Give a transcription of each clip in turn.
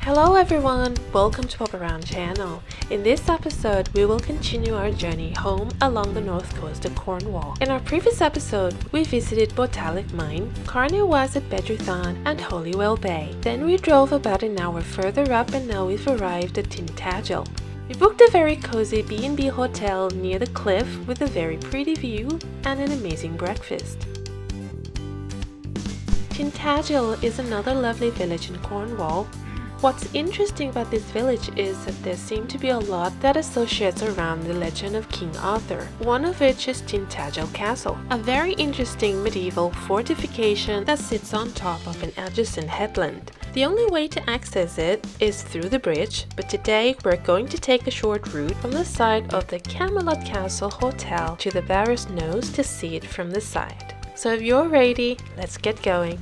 Hello everyone, welcome to Pop Around channel. In this episode, we will continue our journey home along the north coast of Cornwall. In our previous episode, we visited Botalic Mine, Cornwall was at Bedruthan and Holywell Bay. Then we drove about an hour further up and now we've arrived at Tintagel. We booked a very cozy B&B hotel near the cliff with a very pretty view and an amazing breakfast. Tintagel is another lovely village in Cornwall. What's interesting about this village is that there seem to be a lot that associates around the legend of King Arthur, one of which is Tintagel Castle, a very interesting medieval fortification that sits on top of an adjacent headland. The only way to access it is through the bridge, but today we're going to take a short route from the side of the Camelot Castle Hotel to the Barrow's Nose to see it from the side. So if you're ready, let's get going.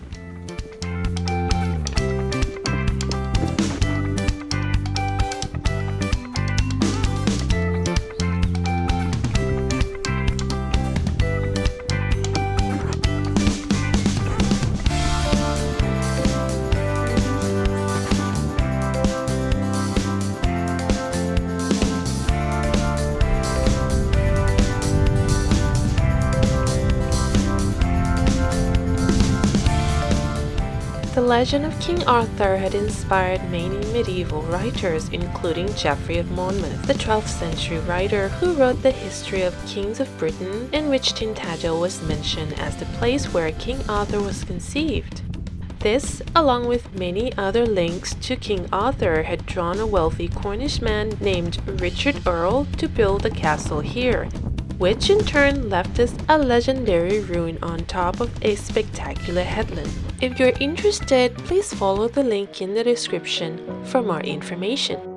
The legend of King Arthur had inspired many medieval writers, including Geoffrey of Monmouth, the 12th century writer who wrote the History of Kings of Britain, in which Tintagel was mentioned as the place where King Arthur was conceived. This, along with many other links to King Arthur, had drawn a wealthy Cornish man named Richard Earl to build a castle here, which in turn left us a legendary ruin on top of a spectacular headland. If you're interested, please follow the link in the description for more information.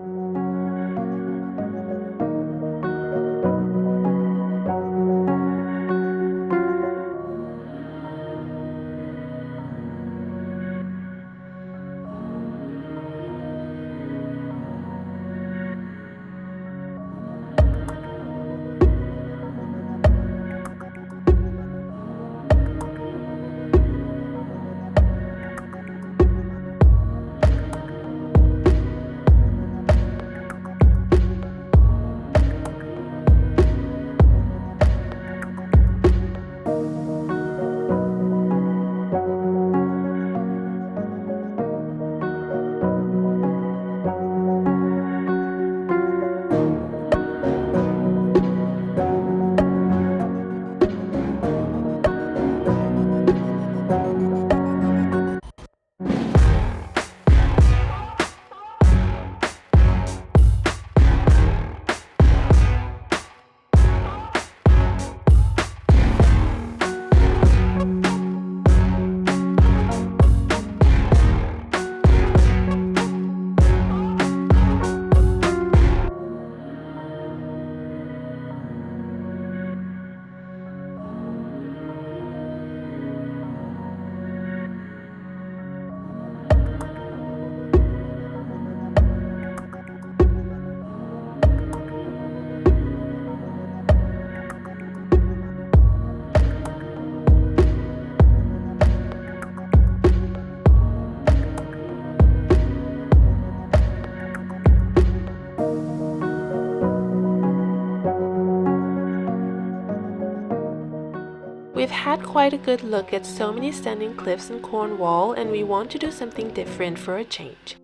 We've had quite a good look at so many stunning cliffs in Cornwall, and we want to do something different for a change.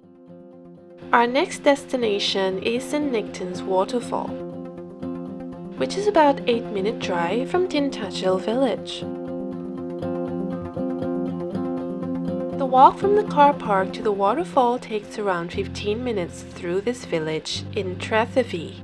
Our next destination is St.Nectan's Waterfall, which is about 8-minute drive from Tintagel village. The walk from the car park to the waterfall takes around 15 minutes through this village in Tintagel.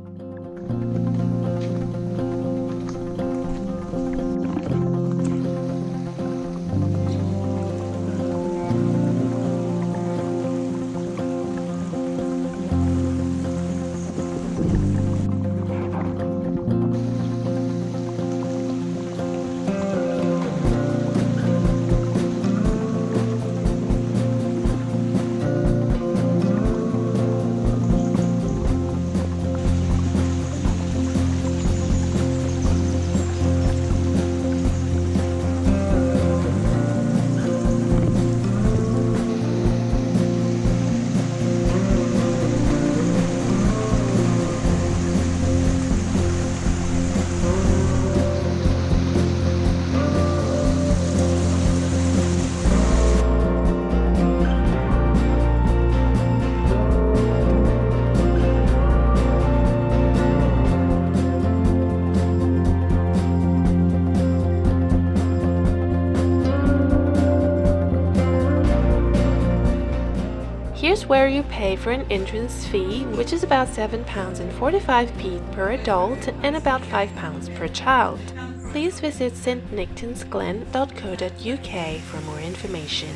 Here's where you pay for an entrance fee, which is about £7.45 per adult and about £5 per child. Please visit st.nectansglen.co.uk for more information.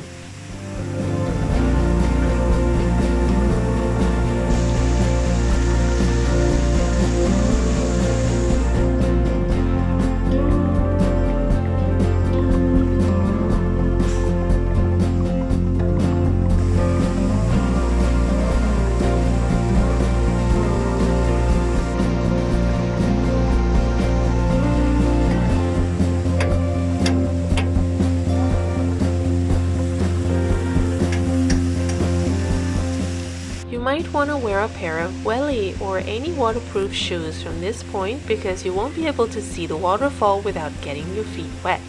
You might want to wear a pair of welly or any waterproof shoes from this point because you won't be able to see the waterfall without getting your feet wet.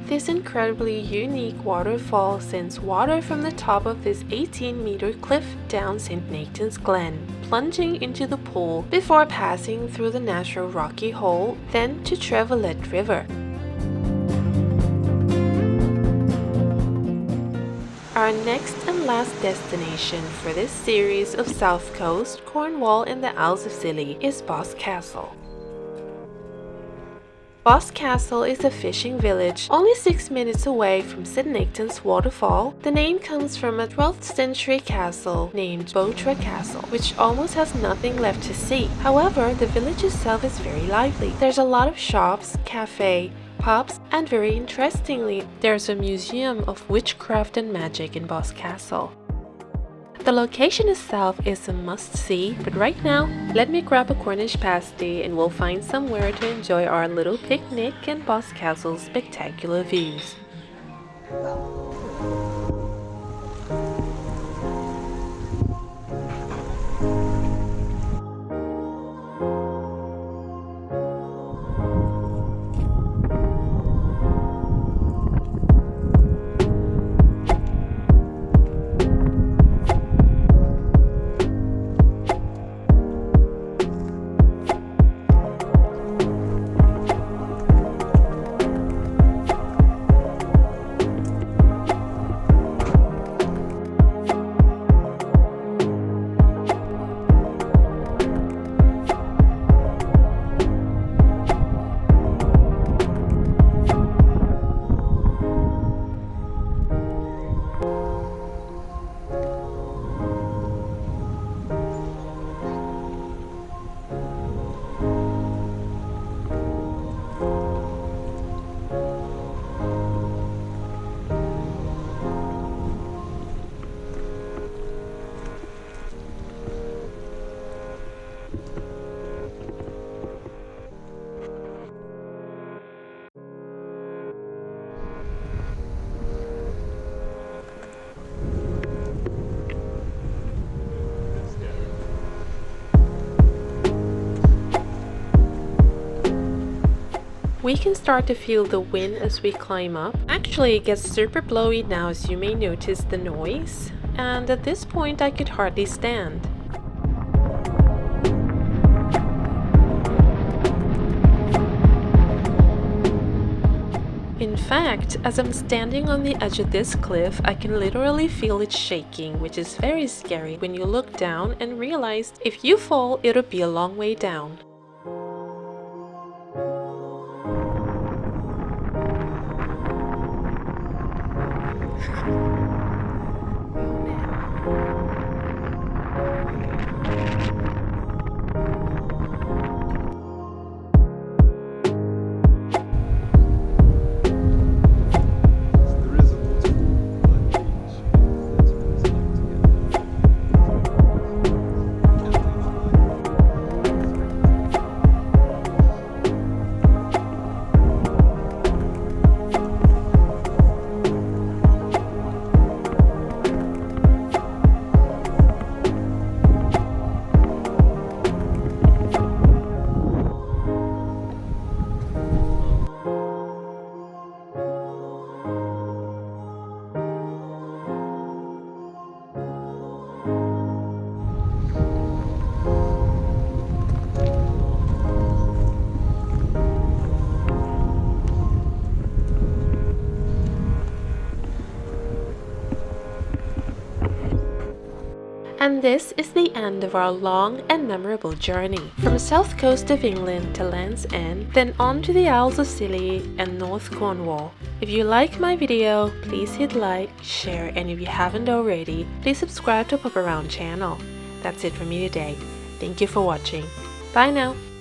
This incredibly unique waterfall sends water from the top of this 18-meter cliff down St.Nectan's Glen, plunging into the pool before passing through the natural rocky hole, then to Trevellet River. Our next and last destination for this series of South Coast, Cornwall and the Isles of Scilly is Boscastle. Boscastle is a fishing village only 6 minutes away from St.Nectan's waterfall. The name comes from a 12th century castle named Botra Castle, which almost has nothing left to see. However, the village itself is very lively. There's a lot of shops, cafes, pubs, and very interestingly, there's a museum of witchcraft and magic in Boscastle. The location itself is a must-see, but right now, let me grab a Cornish pasty and we'll find somewhere to enjoy our little picnic and Boscastle's spectacular views. We can start to feel the wind as we climb up. Actually, it gets super blowy now, as you may notice the noise. And at this point I could hardly stand. In fact, as I'm standing on the edge of this cliff, I can literally feel it shaking, which is very scary when you look down and realize if you fall, it'll be a long way down. And this is the end of our long and memorable journey, from south coast of England to Land's End, then on to the Isles of Scilly and North Cornwall. If you like my video, please hit like, share, and if you haven't already, please subscribe to Pop Around channel. That's it for me today. Thank you for watching. Bye now!